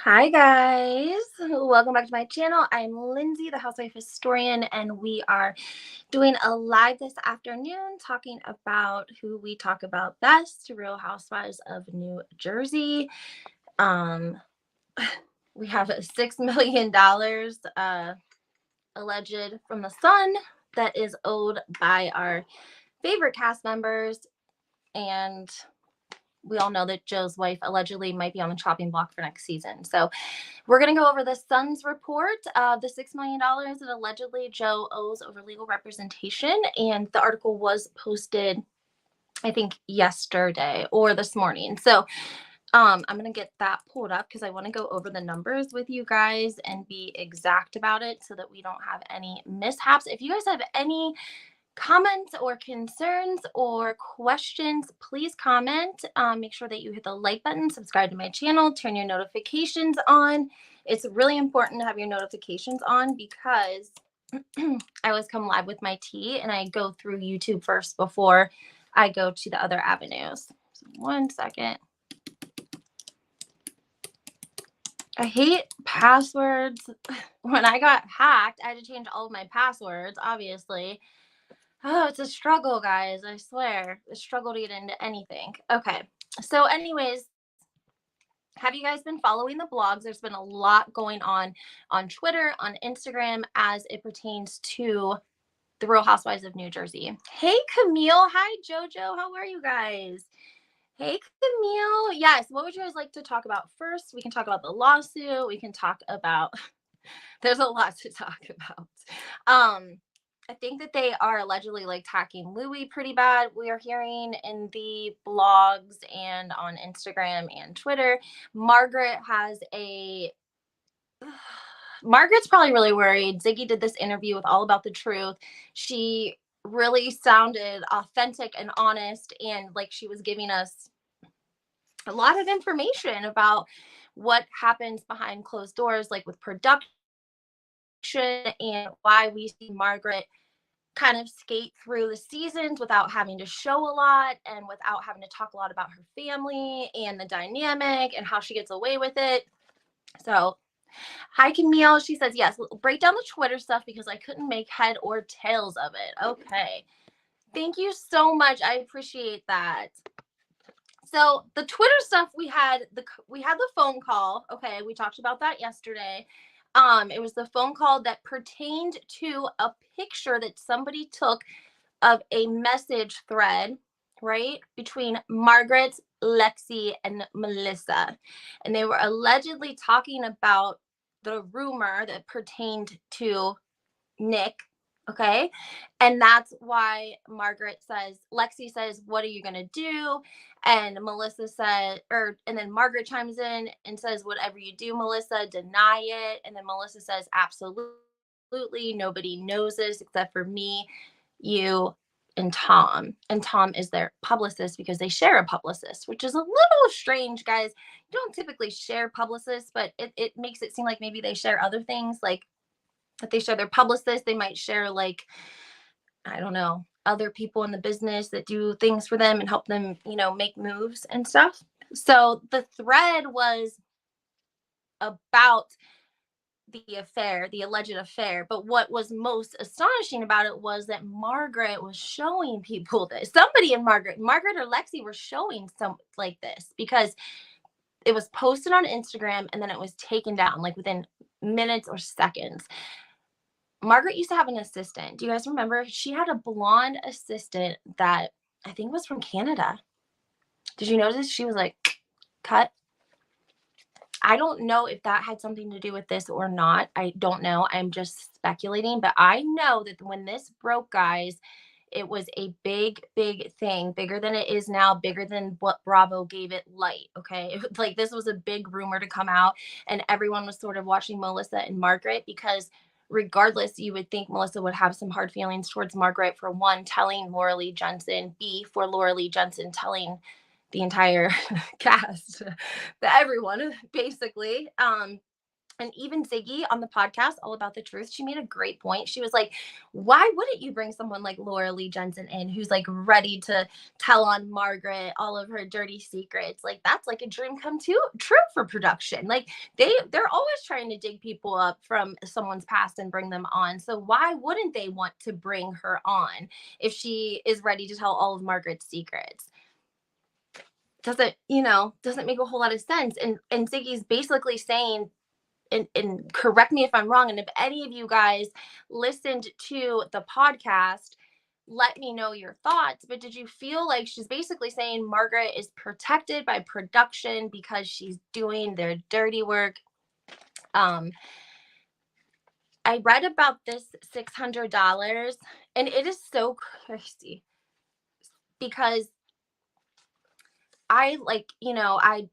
Hi guys, welcome back to my channel. I'm Lindsay, the Housewife Historian, and we are doing a live this afternoon talking about who we talk about best, Real Housewives of New Jersey. We have $6 million alleged from the Sun that is owed by our favorite cast members, and we all know that Joe's wife allegedly might be on the chopping block for next season. So we're going to go over the Sun's report of the $6 million that allegedly Joe owes over legal representation. And the article was posted, I think, yesterday or this morning. So I'm going to get that pulled up because I want to go over the numbers with you guys and be exact about it so that we don't have any mishaps. If you guys have any comments or concerns or questions, please comment. Make sure that you hit the like button, subscribe to my channel, turn your notifications on. It's really important to have your notifications on because I always come live with my tea and I go through YouTube first before I go to the other avenues. So 1 second. I hate passwords. When I got hacked, I had to change all of my passwords, obviously. Oh, it's a struggle, guys. I swear. A struggle to get into anything. Okay. So anyways, have you guys been following the blogs? There's been a lot going on Twitter, on Instagram, as it pertains to the Real Housewives of New Jersey. Hey, Camille. Hi, Jojo. How are you guys? Hey, Camille. Yes. What would you guys like to talk about first? We can talk about the lawsuit. We can talk about... There's a lot to talk about. I think that they are allegedly like attacking Louis pretty bad. We are hearing in the blogs and on Instagram and Twitter. Margaret's probably really worried. Ziggy did this interview with All About the Truth. She really sounded authentic and honest, and like she was giving us a lot of information about what happens behind closed doors, like with production, and why we see Margaret kind of skate through the seasons without having to show a lot and without having to talk a lot about her family and the dynamic and how she gets away with it. So, hi, Camille. She says, yes, we'll break down the Twitter stuff because I couldn't make head or tails of it. Okay. Thank you so much. I appreciate that. So the Twitter stuff, we had the phone call. Okay, we talked about that yesterday. It was the phone call that pertained to a picture that somebody took of a message thread, right, between Margaret, Lexi, and Melissa. And they were allegedly talking about the rumor that pertained to Nick. Okay. And that's why Lexi says, what are you going to do? And Melissa said, and then Margaret chimes in and says, whatever you do, Melissa, deny it. And then Melissa says, absolutely. Nobody knows this except for me, you, and Tom. And Tom is their publicist because they share a publicist, which is a little strange, guys. You don't typically share publicists, but it makes it seem like maybe they share other things, like if they share their publicist, they might share, like, I don't know, other people in the business that do things for them and help them, make moves and stuff. So the thread was about the affair, the alleged affair. But what was most astonishing about it was that Margaret was showing people this. Somebody in Margaret or Lexi were showing some like this because it was posted on Instagram and then it was taken down like within minutes or seconds. Margaret used to have an assistant. Do you guys remember? She had a blonde assistant that I think was from Canada. Did you notice she was like cut? I don't know if that had something to do with this or not. I don't know. I'm just speculating. But I know that when this broke, guys, it was a big, big thing, bigger than it is now, bigger than what Bravo gave it light. Okay. Like this was a big rumor to come out, and everyone was sort of watching Melissa and Margaret because regardless, you would think Melissa would have some hard feelings towards Margaret for one, telling Laura Lee Jensen, B, for Laura Lee Jensen telling the entire cast, everyone, basically. And even Ziggy on the podcast, All About the Truth, she made a great point. She was like, why wouldn't you bring someone like Laura Lee Jensen in who's like ready to tell on Margaret all of her dirty secrets? Like, that's like a dream come true for production. Like, they're always trying to dig people up from someone's past and bring them on. So why wouldn't they want to bring her on if she is ready to tell all of Margaret's secrets? Doesn't make a whole lot of sense. And Ziggy's basically saying, and correct me if I'm wrong, and if any of you guys listened to the podcast, let me know your thoughts. But did you feel like she's basically saying Margaret is protected by production because she's doing their dirty work? I read about this $600, and it is so crazy because I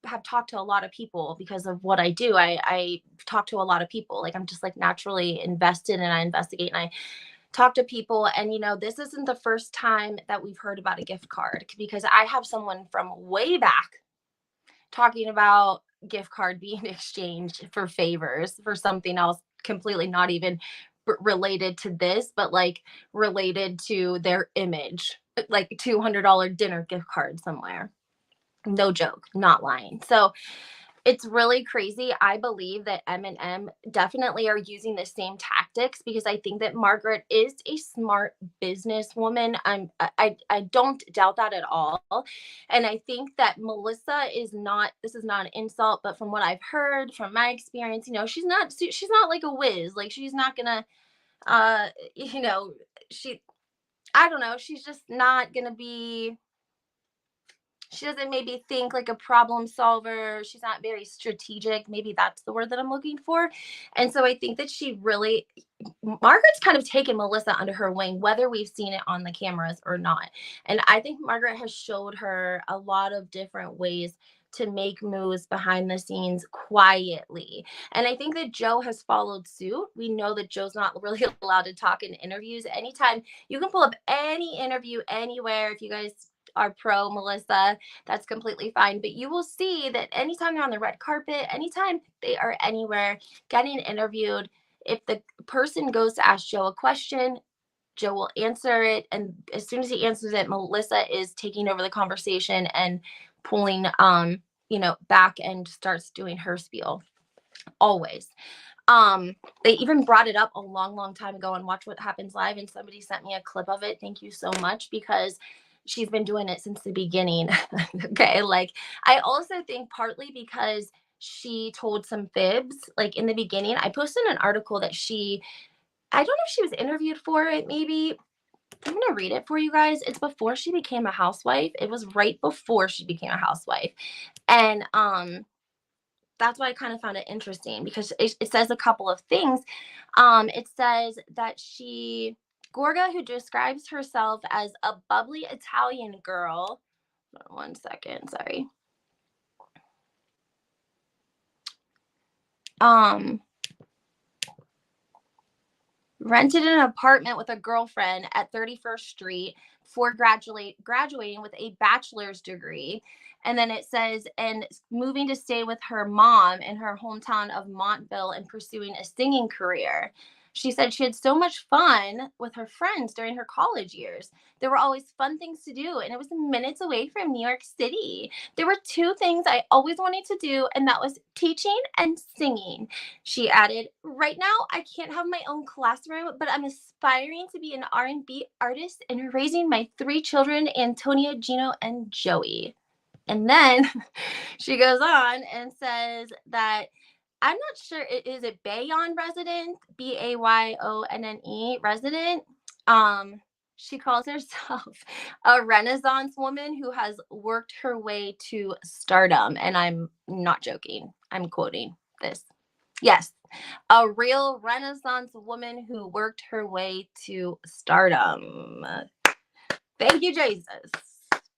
have talked to a lot of people because of what I do. I talk to a lot of people. Like, I'm just like naturally invested, and I investigate and I talk to people. And, this isn't the first time that we've heard about a gift card, because I have someone from way back talking about gift card being exchanged for favors for something else completely not even related to this, but like related to their image, like $200 dinner gift card somewhere. No joke, not lying. So it's really crazy. I believe that M definitely are using the same tactics, because I think that Margaret is a smart businesswoman. I don't doubt that at all. And I think that Melissa is not, this is not an insult, but from what I've heard, from my experience, she's not like a whiz. Like, she's not gonna she I don't know, she's just not gonna be, she doesn't maybe think like a problem solver. She's not very strategic. Maybe that's the word that I'm looking for. And so I think that Margaret's kind of taken Melissa under her wing, whether we've seen it on the cameras or not. And I think Margaret has showed her a lot of different ways to make moves behind the scenes quietly. And I think that Joe has followed suit. We know that Joe's not really allowed to talk in interviews. Anytime you can pull up any interview anywhere, if you guys are pro Melissa, that's completely fine. But you will see that anytime they're on the red carpet, anytime they are anywhere getting interviewed, if the person goes to ask Joe a question, Joe will answer it. And as soon as he answers it, Melissa is taking over the conversation and pulling, back, and starts doing her spiel. Always. They even brought it up a long, long time ago on Watch What Happens Live, and somebody sent me a clip of it. Thank you so much, because she's been doing it since the beginning. Okay. Like, I also think partly because she told some fibs, like in the beginning. I posted an article that I don't know if she was interviewed for it, maybe. I'm going to read it for you guys. It's before she became a housewife. It was right before she became a housewife. And, that's why I kind of found it interesting, because it says a couple of things. It says that Gorga, who describes herself as a bubbly Italian girl. 1 second, sorry. Rented an apartment with a girlfriend at 31st Street before graduating with a bachelor's degree. And then it says, and moving to stay with her mom in her hometown of Montville and pursuing a singing career. She said she had so much fun with her friends during her college years. There were always fun things to do, and it was minutes away from New York City. There were two things I always wanted to do, and that was teaching and singing. She added, right now, I can't have my own classroom, but I'm aspiring to be an R&B artist and raising my 3 children, Antonia, Gino, and Joey. And then she goes on and says that, I'm not sure, is it Bayonne resident, Bayonne resident? She calls herself a Renaissance woman who has worked her way to stardom. And I'm not joking. I'm quoting this. Yes, a real Renaissance woman who worked her way to stardom. Thank you, Jesus.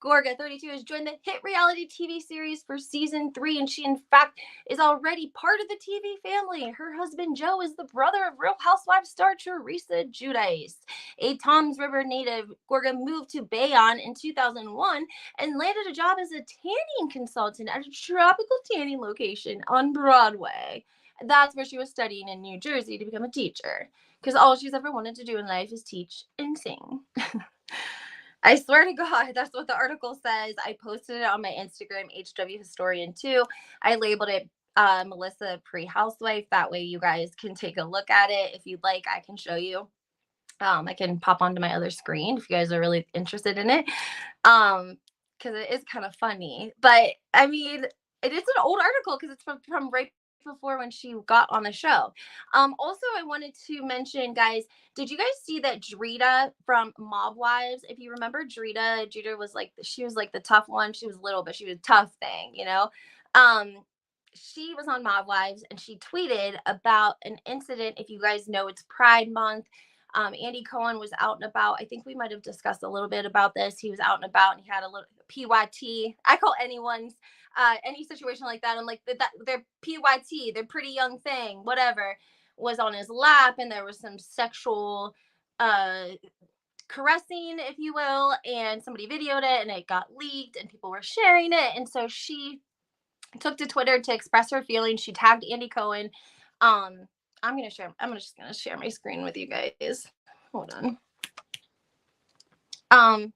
Gorga, 32, has joined the hit reality TV series for season 3, and she, in fact, is already part of the TV family. Her husband, Joe, is the brother of Real Housewives star Teresa Giudice. A Toms River native, Gorga moved to Bayonne in 2001 and landed a job as a tanning consultant at a tropical tanning location on Broadway. That's where she was studying in New Jersey to become a teacher, because all she's ever wanted to do in life is teach and sing. I swear to God, that's what the article says. I posted it on my Instagram, HW Historian 2. I labeled it Melissa pre-housewife. That way you guys can take a look at it. If you'd like, I can show you. I can pop onto my other screen if you guys are really interested in it. Because it is kind of funny. But I mean, it is an old article because it's from right before when she got on the show. Also, I wanted to mention, guys, did you guys see that Drita from Mob Wives? If you remember Drita was like, she was like the tough one. She was little, but she was a tough thing, you know? She was on Mob Wives and she tweeted about an incident. If you guys know, it's Pride Month. Andy Cohen was out and about. I think we might have discussed a little bit about this. He was out and about and he had a little PYT. I call anyone's any situation like that. I'm like, they're PYT, they're pretty young thing, whatever, was on his lap, and there was some sexual caressing, if you will, and somebody videoed it and it got leaked and people were sharing it. And so she took to Twitter to express her feelings. She tagged Andy Cohen. I'm just gonna share my screen with you guys. Hold on.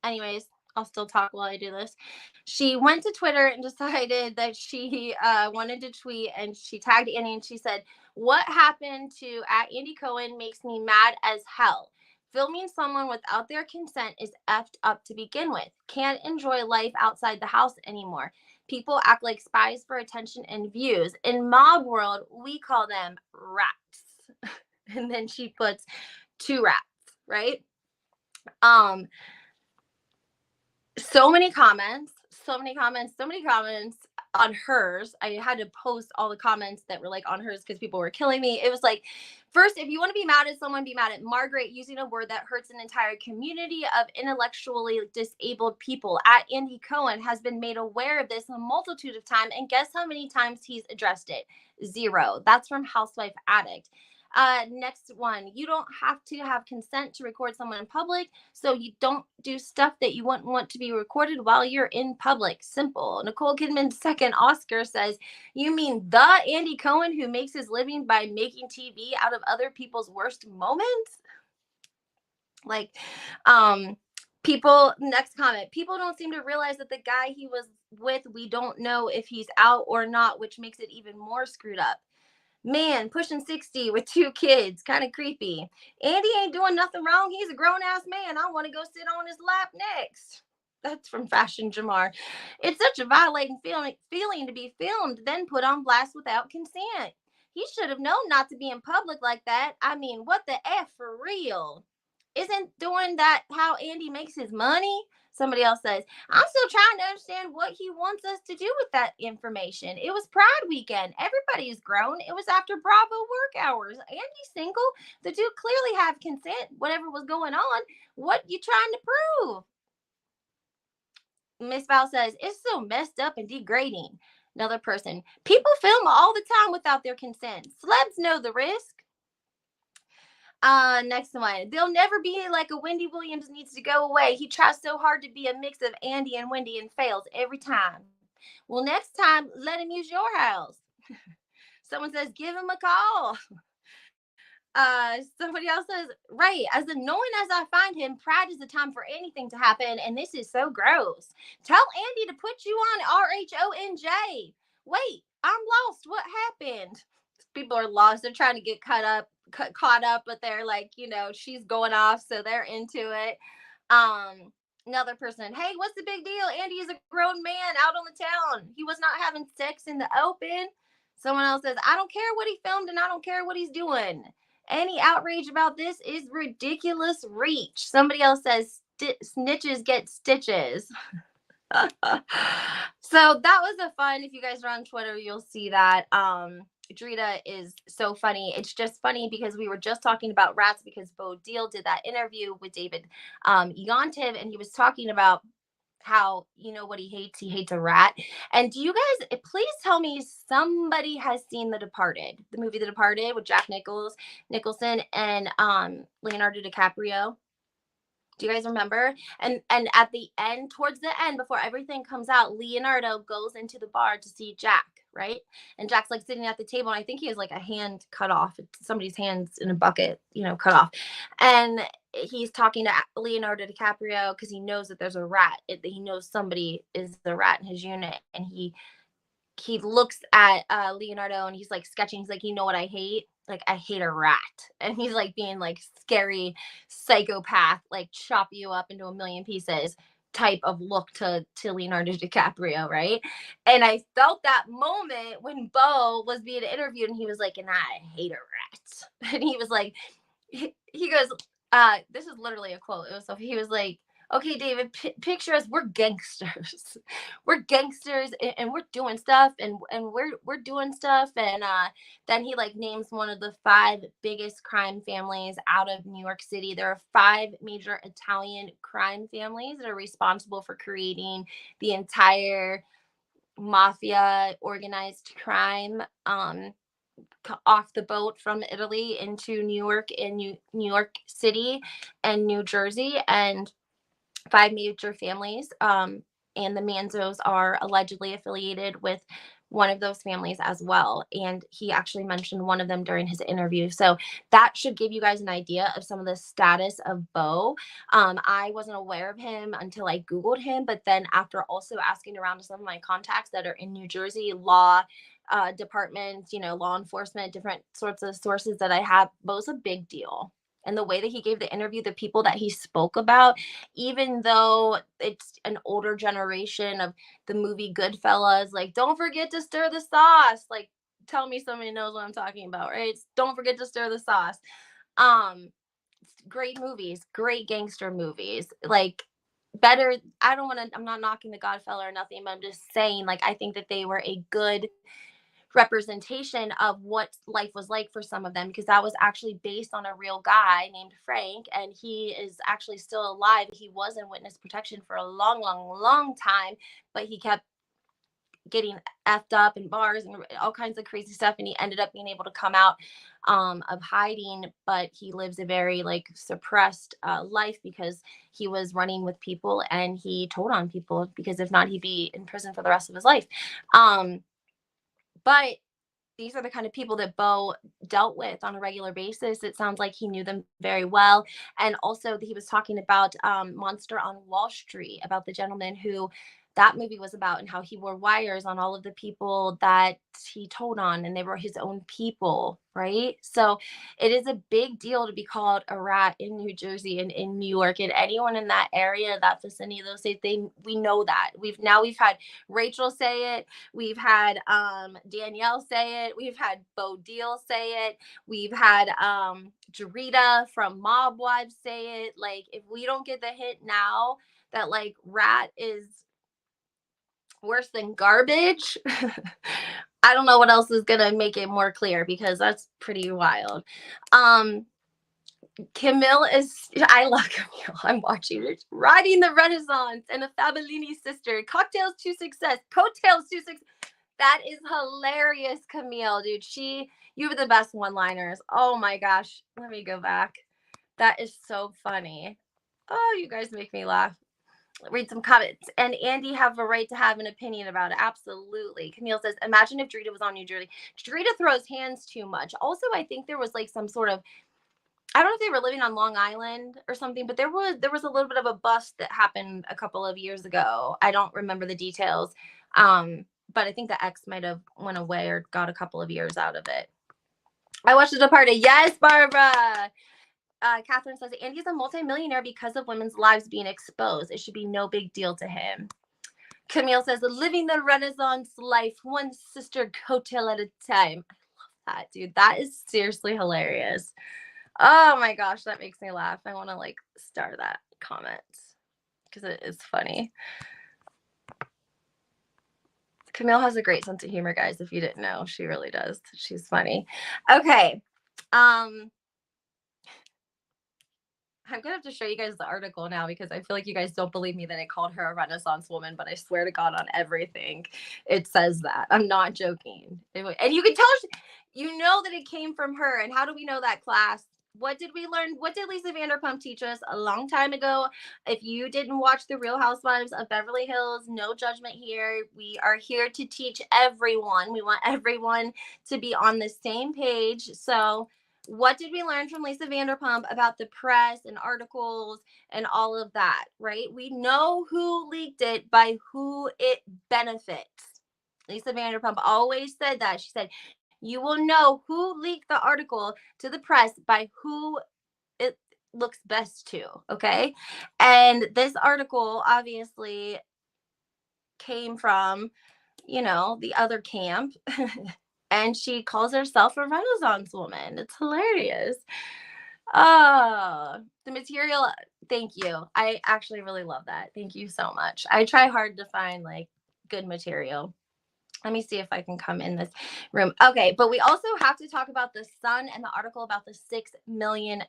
Anyways, I'll still talk while I do this. She went to Twitter and decided that she wanted to tweet, and she tagged Andy and she said, "What happened to @Andy Cohen makes me mad as hell. Filming someone without their consent is effed up to begin with. Can't enjoy life outside the house anymore. People act like spies for attention and views. In mob world, we call them rats." And then she puts 2 rats, right? So many comments on hers. I had to post all the comments that were like on hers because people were killing me. It was like, first, if you want to be mad at someone, be mad at Margaret using a word that hurts an entire community of intellectually disabled people. @Andy Cohen has been made aware of this a multitude of times, and guess how many times he's addressed it? 0. That's from Housewife Addict. Next one, you don't have to have consent to record someone in public, so you don't do stuff that you wouldn't want to be recorded while you're in public. Simple. Nicole Kidman's second Oscar says, "You mean the Andy Cohen who makes his living by making TV out of other people's worst moments?" Like, next comment, "People don't seem to realize that the guy he was with, we don't know if he's out or not, which makes it even more screwed up. Man, pushing 60 with 2 kids, kind of creepy. Andy ain't doing nothing wrong. He's a grown-ass man. I want to go sit on his lap next." That's from Fashion Jamar. "It's such a violating feeling to be filmed, then put on blast without consent. He should have known not to be in public like that. I mean, what the F, for real? Isn't doing that how Andy makes his money?" Somebody else says, "I'm still trying to understand what he wants us to do with that information. It was Pride weekend. Everybody's grown. It was after Bravo work hours. Andy's single. The two clearly have consent, whatever was going on. What you trying to prove?" Miss Val says, "It's so messed up and degrading." Another person, "People film all the time without their consent. Celebs know the risk." Next one, "They'll never be like a Wendy Williams, needs to go away. He tries so hard to be a mix of Andy and Wendy and fails every time." Well, next time, let him use your house. Someone says, "Give him a call." Somebody else says, "Right, as annoying as I find him, Pride is the time for anything to happen, and this is so gross. Tell Andy to put you on RHONJ. Wait, I'm lost. What happened?" People are lost. They're trying to get caught up, but they're like, she's going off, so they're into it. Another person, "Hey, what's the big deal? Andy is a grown man out on the town. He was not having sex in the open." Someone else says, "I don't care what he filmed and I don't care what he's doing. Any outrage about this is ridiculous reach." Somebody else says, "Snitches get stitches." So that was a fun, if you guys are on Twitter, you'll see that. Drita is so funny. It's just funny because we were just talking about rats because Bo Deal did that interview with David Yontiv, and he was talking about how, you know what he hates? He hates a rat. And do you guys, please tell me somebody has seen The Departed, the movie The Departed with Nicholson and Leonardo DiCaprio. Do you guys remember? And at the end, towards the end, before everything comes out, Leonardo goes into the bar to see Jack, right? And Jack's like sitting at the table, and I think he has like a hand cut off. Somebody's hands in a bucket, you know, cut off. And he's talking to Leonardo DiCaprio because he knows that there's a rat. He knows somebody is the rat in his unit, and he looks at Leonardo and he's like sketching. He's like, you know what I hate? Like, I hate a rat. And he's like being like scary psychopath, like chop you up into a million pieces type of look to Leonardo DiCaprio, right? And I felt that moment when Bo was being interviewed and he was like, and I hate a rat. And he was like, he goes, this is literally a quote. It was so he was like, okay, David, picture us. We're gangsters. We're gangsters, and we're doing stuff, and we're doing stuff. And then he like names one of the 5 biggest crime families out of New York City. There are 5 major Italian crime families that are responsible for creating the entire mafia organized crime. Off the boat from Italy into New York and New York City and New Jersey, and 5 major families. And the Manzos are allegedly affiliated with one of those families as well. And he actually mentioned one of them during his interview. So that should give you guys an idea of some of the status of Bo. I wasn't aware of him until I Googled him. But then after also asking around to some of my contacts that are in New Jersey, law departments, you know, law enforcement, different sorts of sources that I have, Bo's a big deal. And the way that he gave the interview, the people that he spoke about, even though it's an older generation of the movie Goodfellas, like, don't forget to stir the sauce. Like, tell me somebody knows what I'm talking about, right? Don't forget to stir the sauce. Um, Great movies, great gangster movies. Like, better, I'm not knocking the Godfellas or nothing, but I'm just saying, like, I think that they were a good representation of what life was like for some of them, because that was actually based on a real guy named Frank, and he is actually still alive. He was in witness protection for a long time, but he kept getting effed up in bars and all kinds of crazy stuff, and he ended up being able to come out of hiding, but he lives a very like suppressed life because he was running with people and he told on people, because if not, he'd be in prison for the rest of his life. But these are the kind of people that Bo dealt with on a regular basis. It sounds like he knew them very well. And also, he was talking about Monster on Wall Street, about the gentleman who that movie was about, and how he wore wires on all of the people that he told on, and they were his own people, right? So it is a big deal to be called a rat in New Jersey and in New York, and anyone in that area, that vicinity of those states, we know that. We've had Rachel say it. We've had Danielle say it. We've had Bo Deal say it. We've had Jarita from Mob Wives say it. Like, if we don't get the hint now that like rat is worse than garbage, I don't know what else is gonna make it more clear, because that's pretty wild. Camille is, I love Camille. I'm watching it. Riding the Renaissance and a Fabellini sister. Cocktails to success. Coattails to success. That is hilarious, Camille, dude. You have the best one-liners. Oh my gosh. Let me go back. That is so funny. Oh, you guys make me laugh. Read some comments. And Andy have a right to have an opinion about it. Absolutely. Camille says, imagine if Drita was on New Jersey. Drita throws hands too much. Also, I think there was like some sort of, I don't know if they were living on Long Island or something, but there was a little bit of a bust that happened a couple of years ago. I don't remember the details. But I think the ex might have went away or got a couple of years out of it. I watched The Departed. Yes, Barbara. Catherine says, Andy's a multimillionaire because of women's lives being exposed. It should be no big deal to him. Camille says, living the Renaissance life, one sister coattail at a time. I love that, dude. That is seriously hilarious. Oh my gosh, that makes me laugh. I want to like star that comment because it is funny. Camille has a great sense of humor, guys. If you didn't know, she really does. She's funny. Okay. I'm gonna have to show you guys the article now because I feel like you guys don't believe me that I called her a Renaissance woman, but I swear to God on everything, it says that. I'm not joking. And you can tell, you know that it came from her. And how do we know that, class? What did we learn? What did Lisa Vanderpump teach us a long time ago? If you didn't watch The Real Housewives of Beverly Hills, no judgment here. We are here to teach everyone. We want everyone to be on the same page. So, what did we learn from Lisa Vanderpump about the press and articles and all of that, right? We know who leaked it by who it benefits. Lisa Vanderpump always said that. She said, you will know who leaked the article to the press by who it looks best to, okay? And this article obviously came from, the other camp. And she calls herself a Renaissance woman. It's hilarious. The material, thank you. I actually really love that. Thank you so much. I try hard to find like good material. Let me see if I can come in this room. Okay, but we also have to talk about the Sun and the article about the $6 million.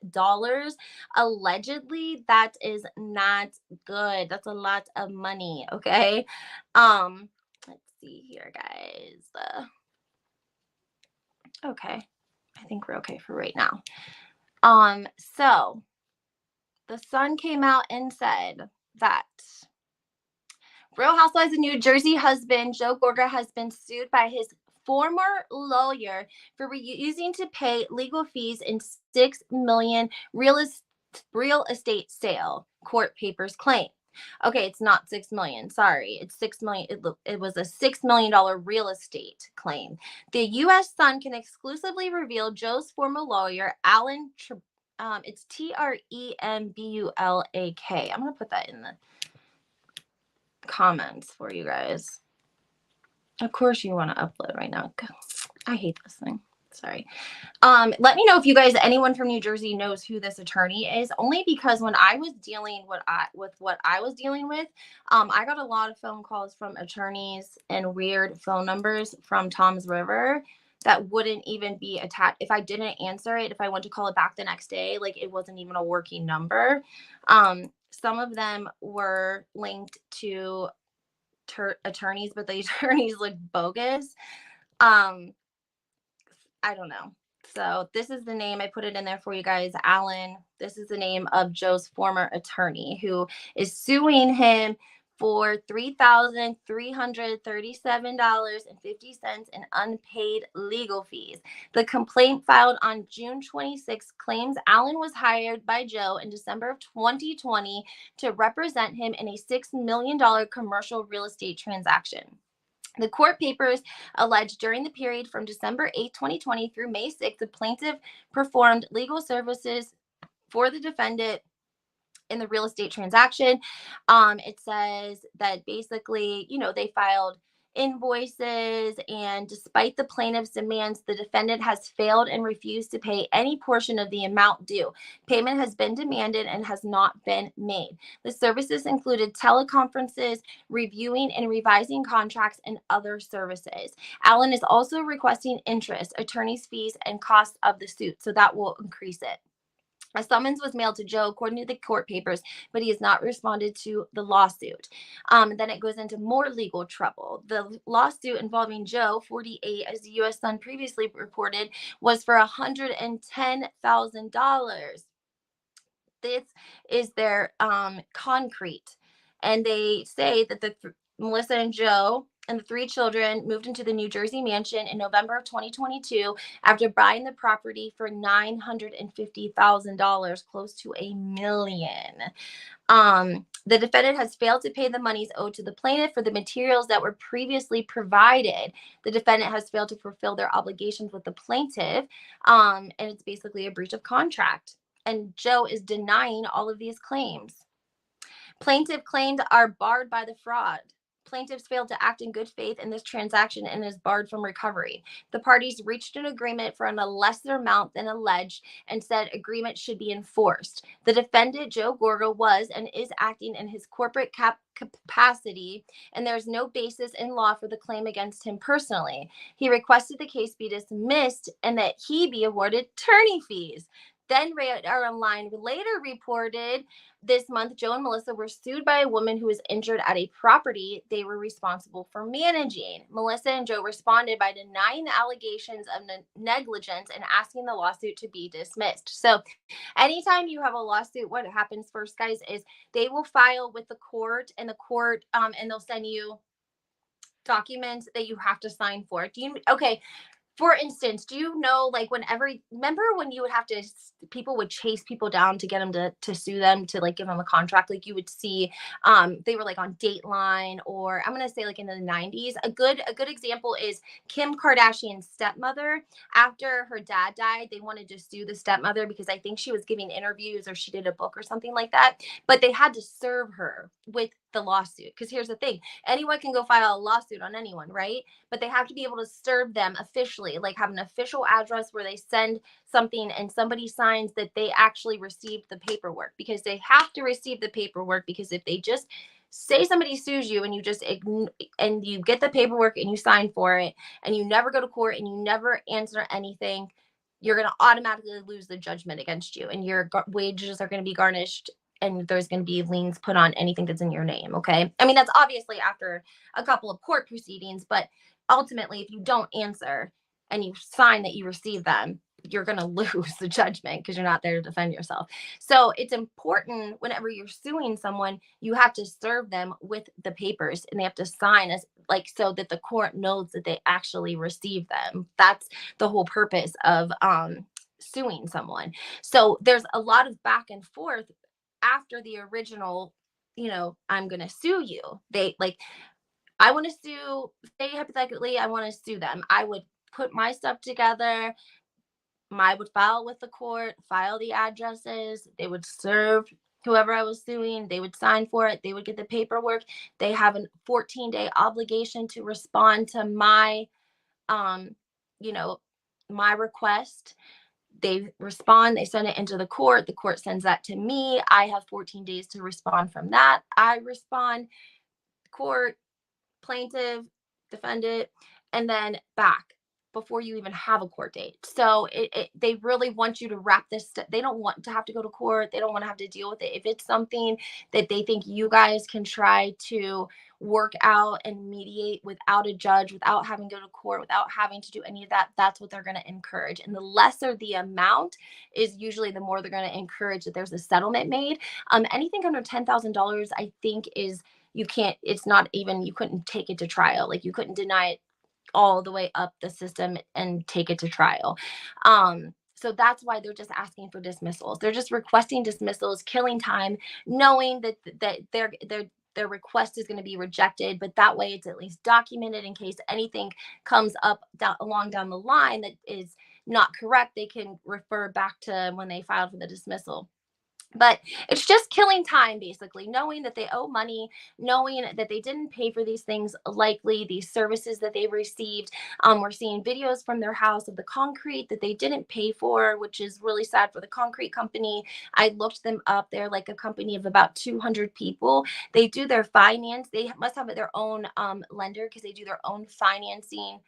Allegedly, that is not good. That's a lot of money. Okay. Let's see here, guys. Okay. I think we're okay for right now. So the Sun came out and said that Real Housewives of New Jersey husband Joe Gorga has been sued by his former lawyer for refusing to pay legal fees in $6 million real estate sale, court papers claim. Okay, it's not 6 million. Sorry, it's 6 million. It was a $6 million real estate claim. The U.S. Sun can exclusively reveal Joe's former lawyer, Alan. It's Trembulak. I'm gonna put that in the comments for you guys. Of course, you want to upload right now. I hate this thing. Sorry. Let me know if you guys, anyone from New Jersey, knows who this attorney is. Only because when I was dealing with what I was dealing with, I got a lot of phone calls from attorneys and weird phone numbers from Tom's River that wouldn't even be attached. If I didn't answer it, if I went to call it back the next day, like it wasn't even a working number. Some of them were linked to attorneys, but the attorneys look bogus. I don't know. So this is the name. I put it in there for you guys. Alan. This is the name of Joe's former attorney who is suing him for $3,337.50 in unpaid legal fees. The complaint filed on June 26 claims Alan was hired by Joe in December of 2020 to represent him in a $6 million commercial real estate transaction. The court papers allege during the period from December 8, 2020 through May 6, the plaintiff performed legal services for the defendant in the real estate transaction. It says that basically, they filed invoices, and despite the plaintiff's demands, the defendant has failed and refused to pay any portion of the amount due. Payment has been demanded and has not been made. The services included teleconferences, reviewing and revising contracts, and other services. Alan is also requesting interest, attorney's fees, and costs of the suit, so that will increase it. A summons was mailed to Joe, according to the court papers, but he has not responded to the lawsuit. Then it goes into more legal trouble. The lawsuit involving Joe, 48, as the U.S. Sun previously reported, was for $110,000. This is their concrete. And they say that Melissa and Joe and the three children moved into the New Jersey mansion in November of 2022 after buying the property for $950,000, close to $1 million. The defendant has failed to pay the monies owed to the plaintiff for the materials that were previously provided. The defendant has failed to fulfill their obligations with the plaintiff, and it's basically a breach of contract. And Joe is denying all of these claims. Plaintiff claims are barred by the fraud. Plaintiffs failed to act in good faith in this transaction and is barred from recovery. The parties reached an agreement for a lesser amount than alleged and said agreement should be enforced. The defendant, Joe Gorga, was and is acting in his corporate capacity, and there's no basis in law for the claim against him personally. He requested the case be dismissed and that he be awarded attorney fees. Then Radar Online later reported this month Joe and Melissa were sued by a woman who was injured at a property they were responsible for managing. Melissa and Joe responded by denying the allegations of negligence and asking the lawsuit to be dismissed. So anytime you have a lawsuit, what happens first, guys, is they will file with the court, and the court and they'll send you documents that you have to sign for. Okay, for instance, do you know, like, remember when you would have to, people would chase people down to get them to sue them, to like give them a contract? Like you would see, they were like on Dateline, or I'm going to say like in the 90s. A good example is Kim Kardashian's stepmother. After her dad died, they wanted to sue the stepmother because I think she was giving interviews or she did a book or something like that. But they had to serve her with the lawsuit. Because here's the thing, anyone can go file a lawsuit on anyone, right? But they have to be able to serve them officially, like have an official address where they send something and somebody signs that they actually received the paperwork, because they have to receive the paperwork. Because if they just say somebody sues you and you just and you get the paperwork and you sign for it and you never go to court and you never answer anything, you're going to automatically lose the judgment against you, and your wages are going to be garnished, and there's going to be liens put on anything that's in your name. Okay. I mean, that's obviously after a couple of court proceedings, but ultimately, if you don't answer and you sign that you receive them, you're going to lose the judgment because you're not there to defend yourself. So it's important, whenever you're suing someone, you have to serve them with the papers, and they have to sign as like, so that the court knows that they actually received them. That's the whole purpose of suing someone. So there's a lot of back and forth after the original, I'm going to sue you. They like, I want to sue, say hypothetically, I want to sue them. I would put my stuff together. I would file with the court, file the addresses. They would serve whoever I was suing. They would sign for it. They would get the paperwork. They have a 14-day obligation to respond to my, my request. They respond, they send it into the court sends that to me. I have 14 days to respond from that. I respond, court, plaintiff, defendant, and then back before you even have a court date. So they really want you to wrap this. They don't want to have to go to court. They don't want to have to deal with it. If it's something that they think you guys can try to work out and mediate without a judge, without having to go to court, without having to do any of that, that's what they're going to encourage. And the lesser the amount is usually the more they're going to encourage that there's a settlement made. Anything under $10,000, I think, is, you can't, it's not even, you couldn't take it to trial. Like you couldn't deny it all the way up the system and take it to trial. So that's why they're just asking for dismissals. They're just requesting dismissals, killing time, knowing that their request is going to be rejected, but that way it's at least documented in case anything comes up down the line that is not correct. They can refer back to when they filed for the dismissal. But it's just killing time, basically, knowing that they owe money, knowing that they didn't pay for these things, likely these services that they received. We're seeing videos from their house of the concrete that they didn't pay for, which is really sad for the concrete company. I looked them up. They're like a company of about 200 people. They do their finance. They must have their own lender, because they do their own financing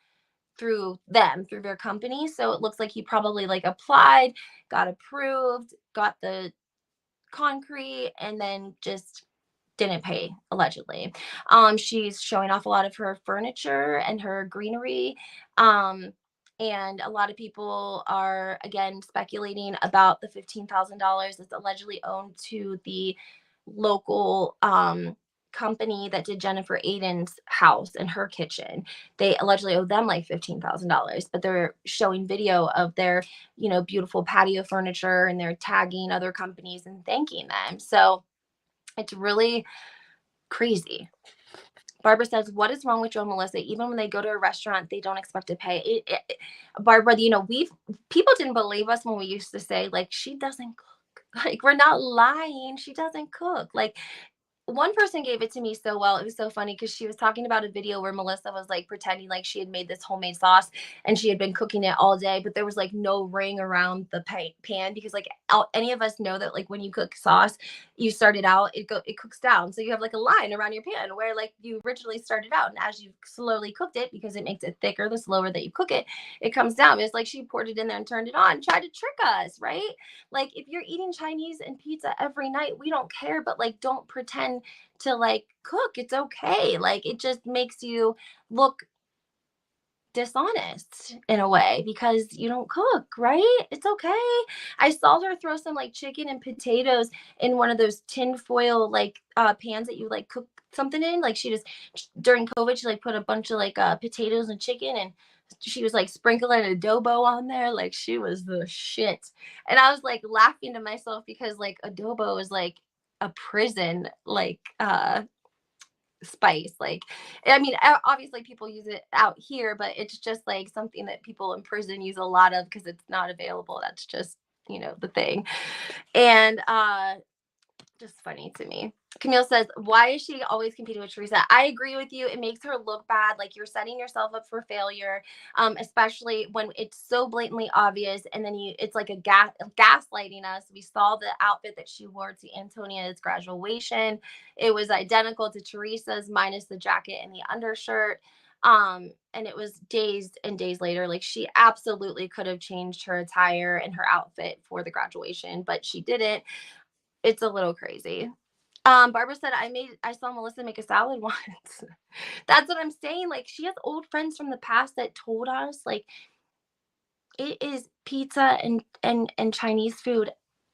through their company. So it looks like he probably like applied, got approved, got the concrete, and then just didn't pay, allegedly. She's showing off a lot of her furniture and her greenery. And a lot of people are, again, speculating about the $15,000 that's allegedly owed to the local company that did Jennifer Aydin's house and her kitchen. They allegedly owe them like $15,000, but they're showing video of their, beautiful patio furniture, and they're tagging other companies and thanking them. So it's really crazy. Barbara says, what is wrong with Joe and Melissa? Even when they go to a restaurant, they don't expect to pay. Barbara, people didn't believe us when we used to say, like, she doesn't cook. Like, we're not lying. She doesn't cook. Like, one person gave it to me so well. It was so funny because she was talking about a video where Melissa was like pretending like she had made this homemade sauce and she had been cooking it all day, but there was like no ring around the pan because like any of us know that like when you cook sauce, you start it out, it cooks down, so you have like a line around your pan where like you originally started out, and as you slowly cooked it, because it makes it thicker the slower that you cook it, it comes down. It's like she poured it in there and turned it on, tried to trick us, right? Like if you're eating Chinese and pizza every night, we don't care, but like don't pretend to like cook. It's okay. Like it just makes you look dishonest in a way because you don't cook, right? It's okay. I saw her throw some like chicken and potatoes in one of those tin foil like pans that you like cook something in. Like she just during COVID, she like put a bunch of like potatoes and chicken, and she was like sprinkling adobo on there. Like she was the shit. And I was like laughing to myself because like adobo is like a prison like spice. Like, I mean, obviously people use it out here, but it's just like something that people in prison use a lot of because it's not available. That's just, the thing. And just funny to me. Camille says, why is she always competing with Teresa? I agree with you. It makes her look bad. Like you're setting yourself up for failure, especially when it's so blatantly obvious. And then it's like a gaslighting us. We saw the outfit that she wore to Antonia's graduation. It was identical to Teresa's, minus the jacket and the undershirt. And it was days and days later. Like she absolutely could have changed her attire and her outfit for the graduation, but she didn't. It's a little crazy. Barbara said, I saw Melissa make a salad once. That's what I'm saying. Like she has old friends from the past that told us like it is pizza and Chinese food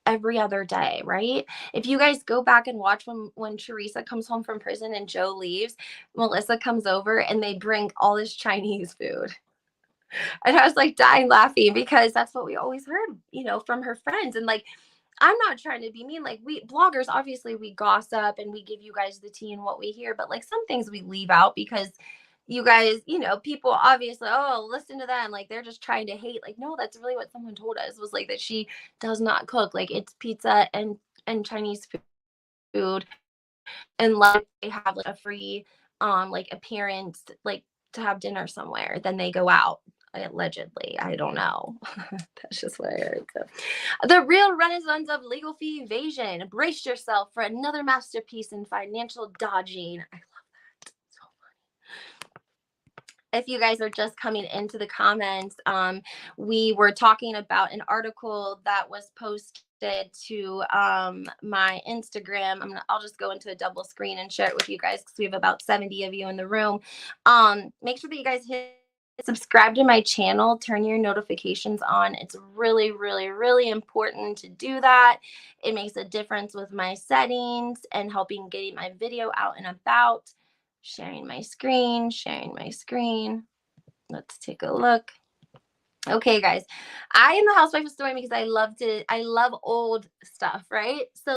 every other day, right? If you guys go back and watch when Teresa comes home from prison and Joe leaves, Melissa comes over and they bring all this Chinese food. And I was like dying laughing because that's what we always heard, from her friends. And like I'm not trying to be mean. Like we bloggers, obviously we gossip and we give you guys the tea and what we hear, but like some things we leave out because you guys, people obviously, oh, listen to them. Like they're just trying to hate. Like, no, that's really what someone told us was like that she does not cook. Like it's pizza and Chinese food. And like they have like a free like appearance, like to have dinner somewhere, then they go out. Allegedly, I don't know. That's just what I heard. So. The real renaissance of legal fee evasion. Brace yourself for another masterpiece in financial dodging. I love that. So if you guys are just coming into the comments, we were talking about an article that was posted to my Instagram. I'll just go into a double screen and share it with you guys because we have about 70 of you in the room. Make sure that you guys hit subscribe to my channel, turn your notifications on. It's really, really, really important to do that. It makes a difference with my settings and helping getting my video out and about. Sharing my screen. Let's take a look. Okay, guys. I am the housewife of story because I love old stuff, right? So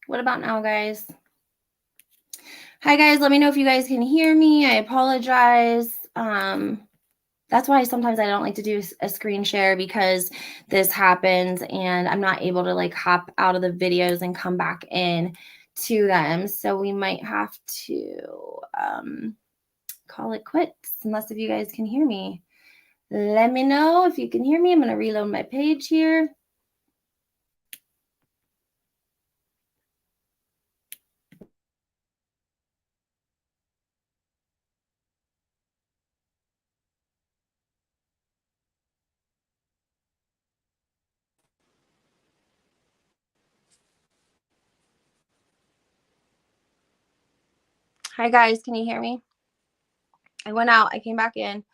What about now, guys? Hi, guys. Let me know if you guys can hear me. I apologize. That's why sometimes I don't like to do a screen share, because this happens and I'm not able to like hop out of the videos and come back in to them. So we might have to call it quits, unless if you guys can hear me. Let me know if you can hear me. I'm going to reload my page here. Hi, guys. Can you hear me? I went out. I came back in.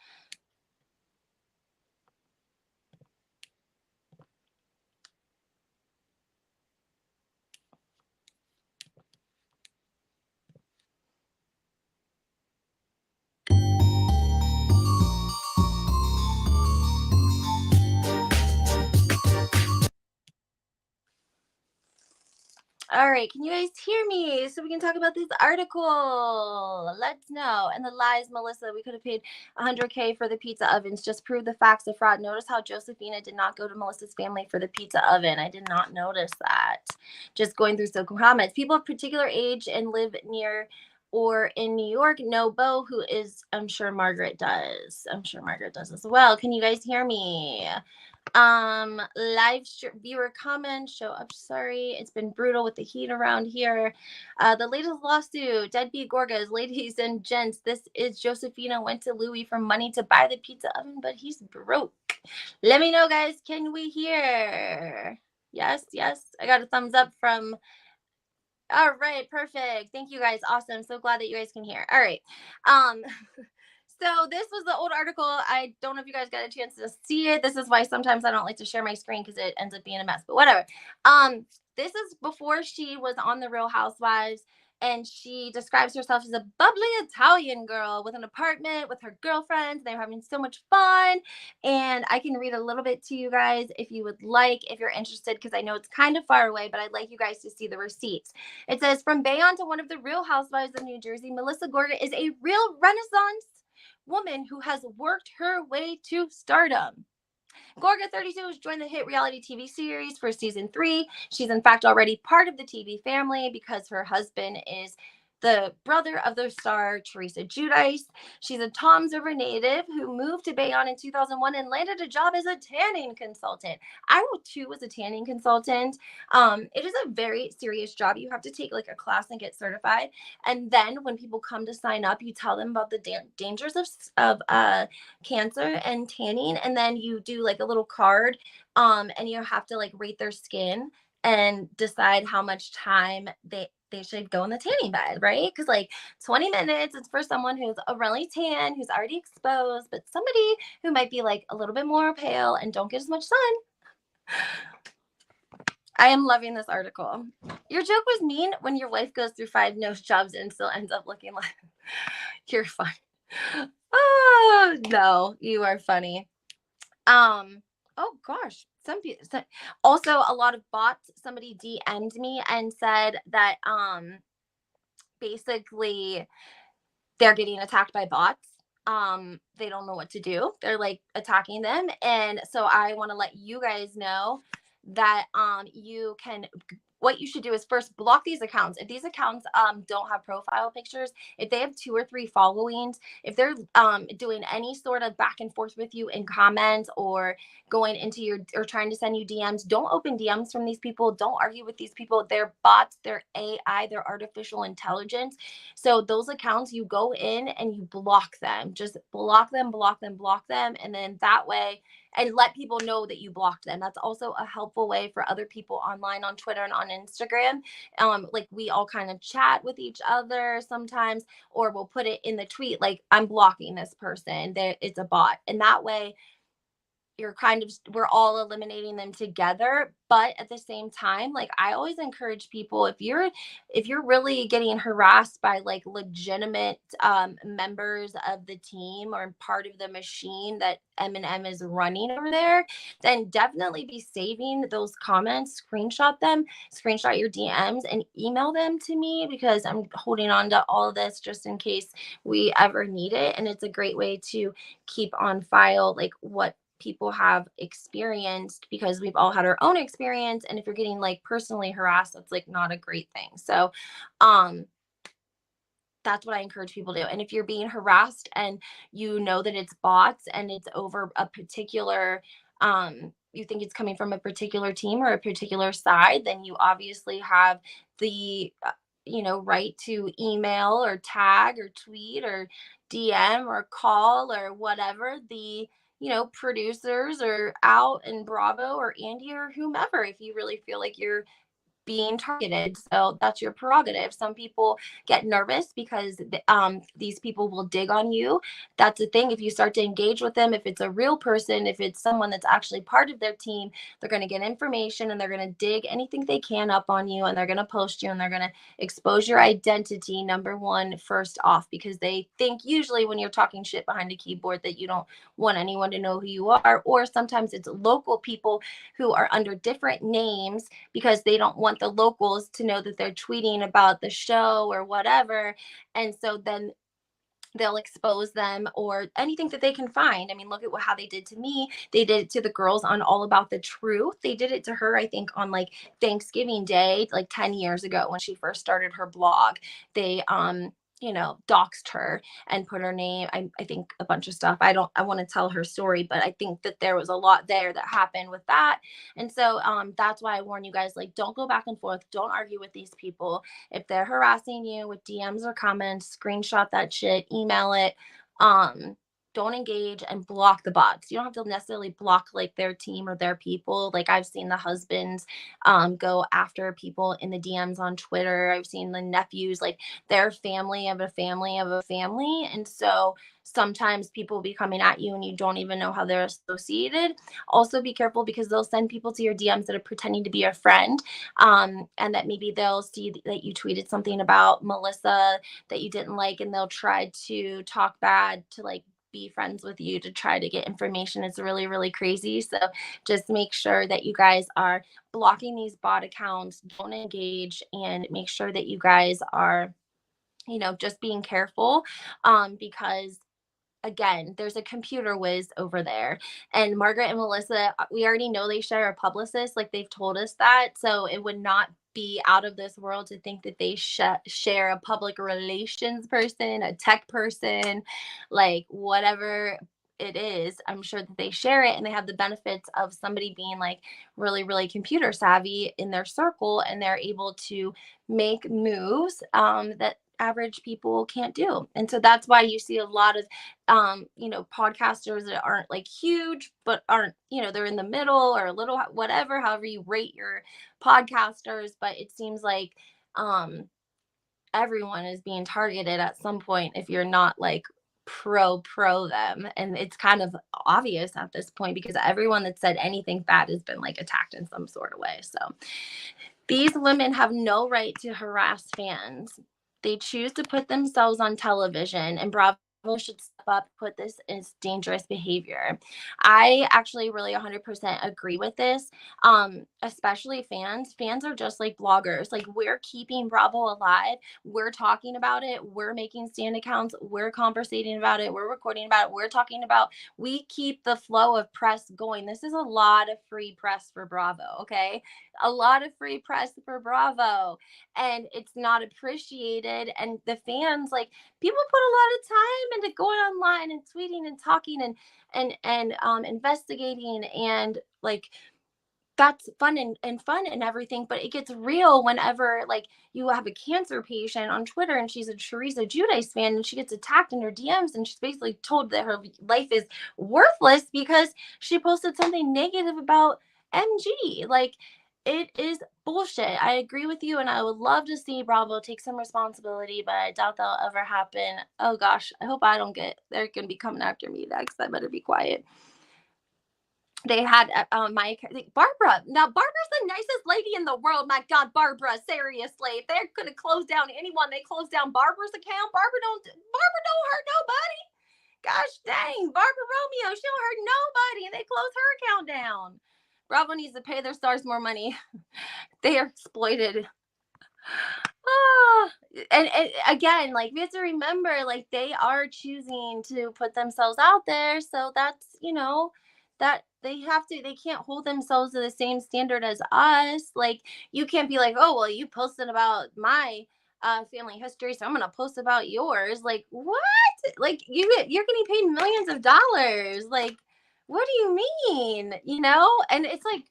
All right, can you guys hear me so we can talk about this article? Let's know. And the lies, Melissa, we could have paid $100K for the pizza ovens. Just prove the facts of fraud. Notice how Josephina did not go to Melissa's family for the pizza oven. I did not notice that. Just going through some comments. People of particular age and live near or in New York know Bo, who is, I'm sure Margaret does. I'm sure Margaret does as well. Can you guys hear me? Live viewer comment show up. Sorry, it's been brutal with the heat around here. The latest lawsuit, deadbeat Gorgas, ladies and gents, this is Josephina went to Louis for money to buy the pizza oven, but he's broke. Let me know, guys, can we hear? Yes, I got a thumbs up from. All right, perfect. Thank you, guys. Awesome. So glad that you guys can hear. All right. So this was the old article. I don't know if you guys got a chance to see it. This is why sometimes I don't like to share my screen, because it ends up being a mess, but whatever. This is before she was on the Real Housewives, and she describes herself as a bubbly Italian girl with an apartment with her girlfriends. They're having so much fun. And I can read a little bit to you guys if you would like, if you're interested, because I know it's kind of far away, but I'd like you guys to see the receipts. It says, from Bayonne to one of the Real Housewives of New Jersey, Melissa Gorga is a real Renaissance woman who has worked her way to stardom. Gorga, 32, has joined the hit reality TV series for season 3. She's in fact already part of the TV family because her husband is the brother of the star Teresa Giudice. She's a Tom's River native who moved to Bayonne in 2001 and landed a job as a tanning consultant. I too was a tanning consultant. It is a very serious job. You have to take like a class and get certified. And then when people come to sign up, you tell them about the dangers of cancer and tanning, and then you do like a little card, and you have to like rate their skin and decide how much time they should go in the tanning bed, right? Because like 20 minutes is for someone who's a really tan, who's already exposed, but somebody who might be like a little bit more pale and don't get as much sun. I am loving this article. Your joke was mean when your wife goes through 5 nose jobs and still ends up looking like you're fine. Oh no, you are funny. Oh gosh, some people. Also, a lot of bots. Somebody DM'd me and said that basically they're getting attacked by bots. They don't know what to do. They're like attacking them, and so I want to let you guys know that you can, what you should do is first block these accounts. If these accounts don't have profile pictures, if they have 2 or 3 followings, if they're doing any sort of back and forth with you in comments or going into your or trying to send you DMs, don't open DMs from these people. Don't argue with these people. They're bots, they're AI, they're artificial intelligence. So those accounts, you go in and you block them. Just block them, block them, block them, and then that way, and let people know that you blocked them. That's also a helpful way for other people online on Twitter and on Instagram. Like we all kind of chat with each other sometimes, or we'll put it in the tweet like, I'm blocking this person, that it's a bot. And that way we're all eliminating them together. But at the same time, like, I always encourage people, if you're really getting harassed by like legitimate members of the team or part of the machine that M is running over there, then definitely be saving those comments, screenshot them, screenshot your DMs and email them to me, because I'm holding on to all of this just in case we ever need it. And it's a great way to keep on file like what people have experienced, because we've all had our own experience. And if you're getting like personally harassed, that's like not a great thing. So um that's what I encourage people to do. And if you're being harassed and you know that it's bots and it's over a particular, you think it's coming from a particular team or a particular side, then you obviously have the, right to email or tag or tweet or DM or call or whatever the, producers or out and Bravo or Andy or whomever, if you really feel like you're being targeted. So that's your prerogative. Some people get nervous because these people will dig on you. That's the thing. If you start to engage with them, if it's a real person, if it's someone that's actually part of their team, they're going to get information and they're going to dig anything they can up on you, and they're going to post you, and they're going to expose your identity, number one, first off, because they think usually when you're talking shit behind a keyboard that you don't want anyone to know who you are. Or sometimes it's local people who are under different names because they don't want the locals to know that they're tweeting about the show or whatever. And so then they'll expose them or anything that they can find. I mean, look at how they did to me. They did it to the girls on All About the Truth. They did it to her, I think, on like Thanksgiving Day, like 10 years ago when she first started her blog. They doxed her and put her name, I think a bunch of stuff. I want to tell her story, but I think that there was a lot there that happened with that. And so that's why I warn you guys, like, don't go back and forth. Don't argue with these people. If they're harassing you with DMs or comments, screenshot that shit, email it. Don't engage and block the bots. You don't have to necessarily block like their team or their people. Like, I've seen the husbands go after people in the DMs on Twitter. I've seen the nephews, like, they're family of a family of a family. And so sometimes people will be coming at you and you don't even know how they're associated. Also be careful, because they'll send people to your DMs that are pretending to be a friend, and that maybe they'll see that you tweeted something about Melissa that you didn't like, and they'll try to talk bad to like be friends with you to try to get information. It's really, really crazy. So just make sure that you guys are blocking these bot accounts, don't engage, and make sure that you guys are, just being careful, because again, there's a computer whiz over there. And Margaret and Melissa, we already know they share a publicist. Like, they've told us that. So it would not be out of this world to think that they share a public relations person, a tech person, like whatever it is. I'm sure that they share it, and they have the benefits of somebody being like really, really computer savvy in their circle, and they're able to make moves that average people can't do. And so that's why you see a lot of podcasters that aren't like huge, but aren't, they're in the middle or a little, whatever, however you rate your podcasters. But it seems like everyone is being targeted at some point if you're not like pro them. And it's kind of obvious at this point, because everyone that said anything bad has been like attacked in some sort of way. So these women have no right to harass fans. They choose to put themselves on television, and Bravo should step up, put this as dangerous behavior. I actually really 100% agree with this. Especially fans. Fans are just like bloggers. Like, we're keeping Bravo alive. We're talking about it. We're making stand accounts. We're conversating about it. We're recording about it. We're talking about, we keep the flow of press going. This is a lot of free press for Bravo, okay? A lot of free press for Bravo, and it's not appreciated. And the fans, like, people put a lot of time into going online and tweeting and talking and investigating, and like, that's fun and fun and everything, but it gets real whenever like you have a cancer patient on Twitter and she's a Teresa Giudice fan, and she gets attacked in her DMs, and she's basically told that her life is worthless because she posted something negative about MG. Like, it is bullshit. I agree with you, and I would love to see Bravo take some responsibility, but I doubt that'll ever happen. Oh gosh, I hope I don't get, they're gonna be coming after me next. I better be quiet. they had Barbara. Now Barbara's the nicest lady in the world. My God, Barbara, seriously, if they're gonna close down anyone, they close down Barbara's account. Barbara don't hurt nobody. Gosh dang, Barbara Romeo, she don't hurt nobody, and they close her account down. Bravo needs to pay their stars more money. They are exploited. Ah, and again, like we have to remember, like they are choosing to put themselves out there, so that's that they can't hold themselves to the same standard as us. Like you can't be like, oh well, you posted about my family history, so I'm gonna post about yours. Like what? Like you're getting paid millions of dollars. Like what do you mean? And it's like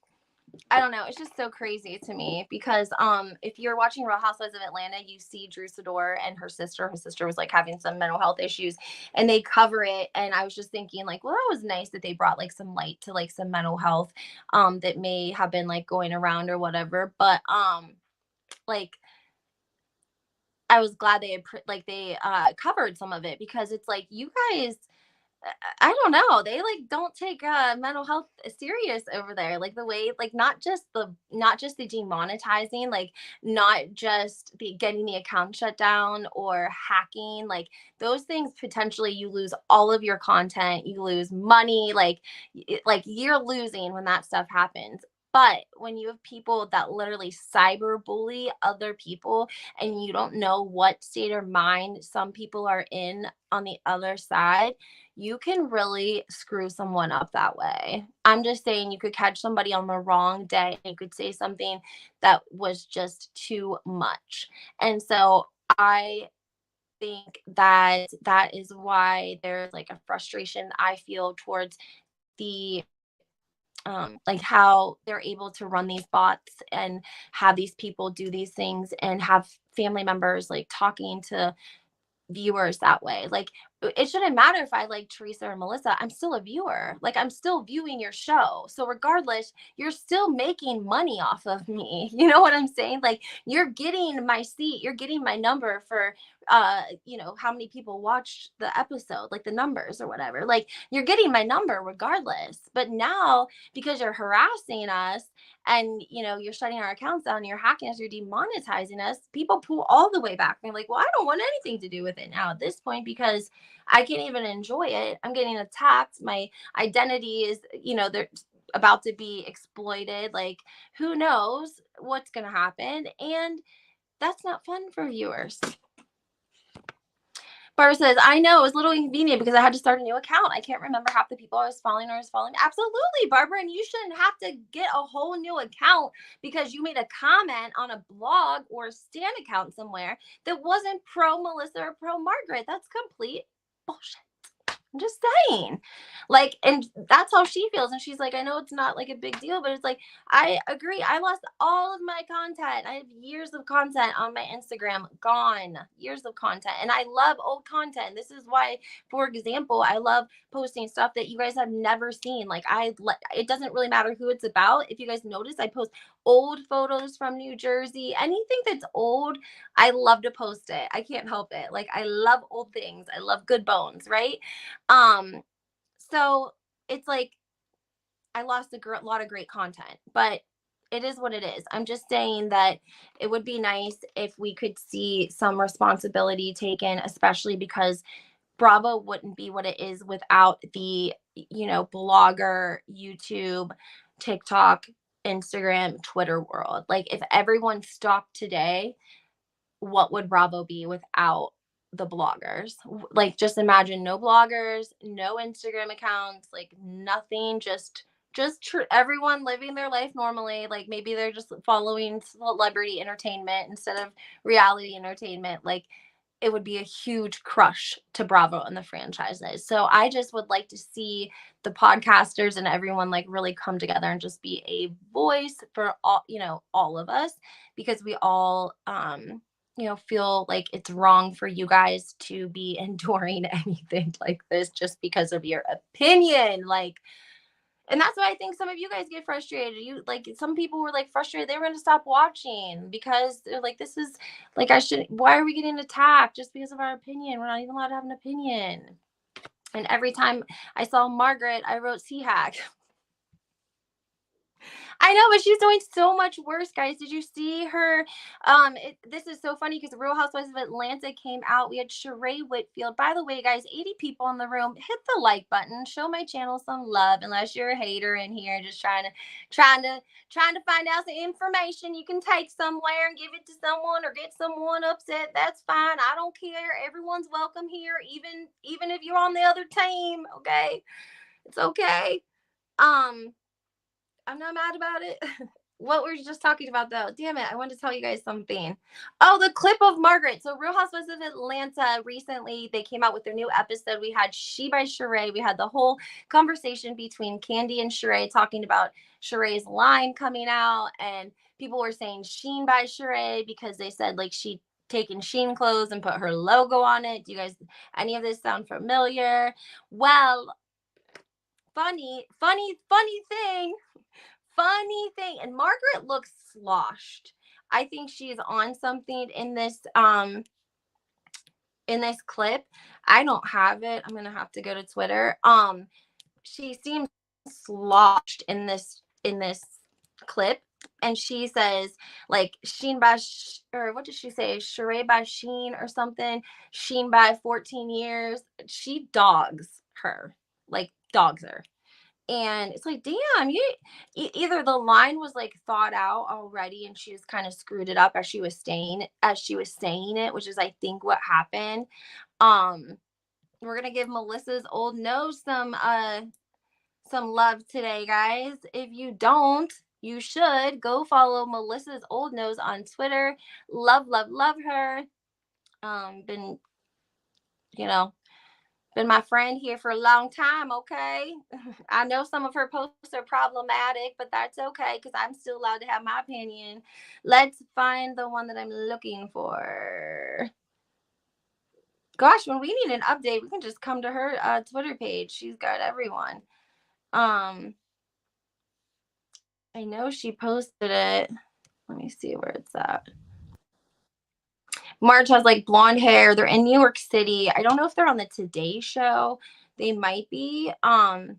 I don't know. It's just so crazy to me because if you're watching Real Housewives of Atlanta, you see Drew Sidor and her sister. Her sister was like having some mental health issues, and they cover it. And I was just thinking like, well, that was nice that they brought like some light to like some mental health that may have been like going around or whatever. But like I was glad they had they covered some of it because it's like you guys I don't know. They like don't take mental health serious over there. Like the way, like not just the demonetizing, like not just the getting the account shut down or hacking. Like those things potentially you lose all of your content, you lose money. Like you're losing when that stuff happens. But when you have people that literally cyberbully other people and you don't know what state of mind some people are in on the other side, you can really screw someone up that way. I'm just saying you could catch somebody on the wrong day and you could say something that was just too much. And so I think that that is why there's like a frustration I feel towards the like how they're able to run these bots and have these people do these things and have family members like talking to viewers that way. Like it shouldn't matter if I like Teresa or Melissa. I'm still a viewer. Like I'm still viewing your show. So regardless, you're still making money off of me. You know what I'm saying? Like you're getting my seat, you're getting my number for how many people watched the episode, like the numbers or whatever. Like you're getting my number regardless. But now because you're harassing us and you're shutting our accounts down, you're hacking us, you're demonetizing us, people pull all the way back. They're like, well, I don't want anything to do with it now at this point because I can't even enjoy it. I'm getting attacked. My identity is, they're about to be exploited. Like who knows what's going to happen. And that's not fun for viewers. Barbara says, I know it was a little inconvenient because I had to start a new account. I can't remember half the people I was following or was following. Absolutely, Barbara. And you shouldn't have to get a whole new account because you made a comment on a blog or a Stan account somewhere that wasn't pro Melissa or pro Margaret. That's complete bullshit. I'm just saying. Like, and that's how she feels. And she's like, I know it's not like a big deal, but it's like, I agree. I lost all of my content. I have years of content on my Instagram gone, years of content. And I love old content. This is why, for example, I love posting stuff that you guys have never seen. Like, it doesn't really matter who it's about. If you guys notice, I post old photos from New Jersey, anything that's old. I love to post it. I can't help it. Like, I love old things. I love good bones, right? So it's like I lost a lot of great content, but it is what it is. I'm just saying that it would be nice if we could see some responsibility taken, especially because Bravo wouldn't be what it is without the, blogger, YouTube, TikTok, Instagram, Twitter world. Like if everyone stopped today, what would Bravo be without the bloggers? Like just imagine no bloggers, no Instagram accounts, like nothing, just everyone living their life normally. Like maybe they're just following celebrity entertainment instead of reality entertainment. Like it would be a huge crush to Bravo and the franchises. So I just would like to see the podcasters and everyone like really come together and just be a voice for all of us, because we all feel like it's wrong for you guys to be enduring anything like this just because of your opinion. Like, and that's why I think some of you guys get frustrated. You like some people were like frustrated. They were going to stop watching because they're like, this is like, why are we getting attacked just because of our opinion? We're not even allowed to have an opinion. And every time I saw Margaret, I wrote C hack. I know, but she's doing so much worse, guys. Did you see her? This is so funny because the Real Housewives of Atlanta came out. We had Sheree Whitfield. By the way, guys, 80 people in the room. Hit the like button. Show my channel some love. Unless you're a hater in here, just trying to find out some information you can take somewhere and give it to someone or get someone upset. That's fine. I don't care. Everyone's welcome here, even if you're on the other team. Okay, it's okay. Um, I'm not mad about it. What were you just talking about though? Damn it, I wanted to tell you guys something. Oh, the clip of Margaret. So Real Housewives of Atlanta recently, they came out with their new episode. We had She by Sheree. We had the whole conversation between Candy and Sheree talking about Sheree's line coming out. And people were saying Sheen by Sheree because they said like she taken Sheen clothes and put her logo on it. Do you guys, any of this sound familiar? Well, funny thing. Funny thing, and Margaret looks sloshed. I think she's on something in this clip. I don't have it. I'm gonna have to go to Twitter. She seems sloshed in this clip, and she says like Sheen by or what did she say? Sheree by Sheen or something. Sheen by 14 years. She dogs her, like dogs her. And it's like, damn, you either the line was like thought out already and she just kind of screwed it up as she was saying it, which is I think what happened. Um, we're gonna give Melissa's old nose some love today, guys. If you don't, you should go follow Melissa's old nose on Twitter. Love her. Been, you know, been my friend here for a long time, okay? I know some of her posts are problematic, but that's okay because I'm still allowed to have my opinion. Let's find the one that I'm looking for. Gosh, when we need an update, we can just come to her Twitter page. She's got everyone. I know she posted it. Let me see where it's at. Marge has like blonde hair. They're in New York City. I don't know if they're on the Today Show. They might be. Oh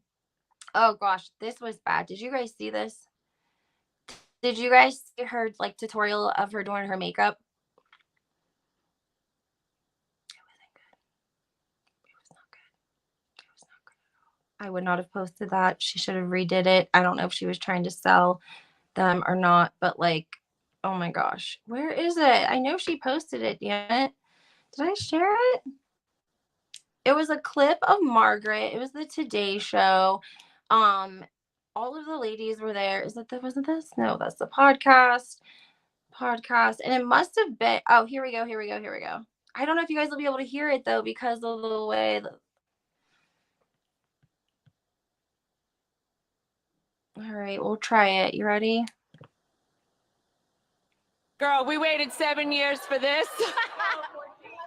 gosh, this was bad. Did you guys see this? Did you guys see her like tutorial of her doing her makeup? It wasn't good. It was not good. It was not good at all. I would not have posted that. She should have redid it. I don't know if she was trying to sell them or not, but like, oh my gosh, where is it? I know she posted it. Damn it. Did I share it? It was a clip of Margaret. It was the Today Show. All of the ladies were there. Is that wasn't this? No, that's the podcast. And it must have been. Oh, here we go. I don't know if you guys will be able to hear it though because of the way. All right, we'll try it. You ready? Girl, we waited 7 years for this.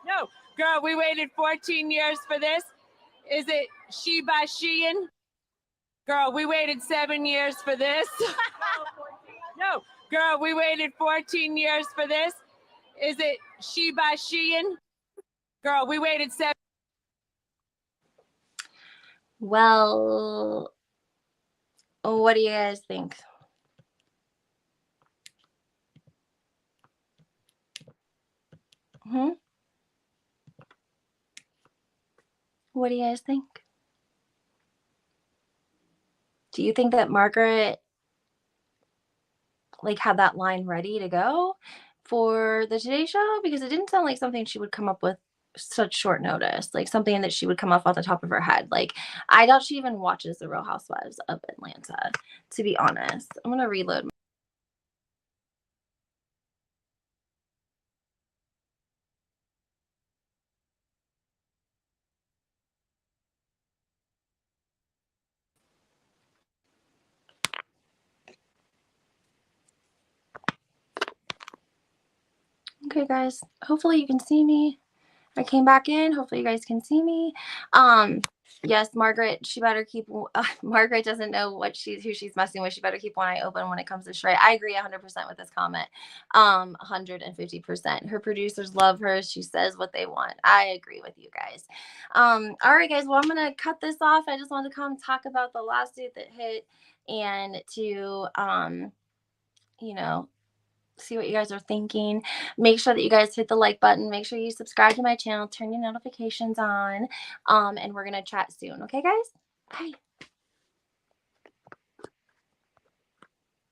No, girl, we waited 14 years for this. Is it She by Shein? Girl, we waited 7 years for this. No, girl, we waited 14 years for this. Is it She by Shein? Girl, we waited 7. Well, what do you guys think? What do you guys think? Do you think that Margaret like had that line ready to go for the Today Show? Because it didn't sound like something she would come up with such short notice, like something that she would come off the top of her head. Like I doubt she even watches the Real Housewives of Atlanta, to be honest. I'm gonna reload. Okay, guys. Hopefully you can see me. I came back in. Hopefully you guys can see me. Yes, Margaret, she better keep Margaret doesn't know who she's messing with. She better keep one eye open when it comes to Sheree. I agree 100% with this comment. 150%. Her producers love her. She says what they want. I agree with you guys. All right, guys. Well, I'm gonna cut this off. I just wanted to come talk about the lawsuit that hit and to you know, see what you guys are thinking. Make sure that you guys hit the like button. Make sure you subscribe to my channel, turn your notifications on. And we're gonna chat soon. Okay, guys? Bye.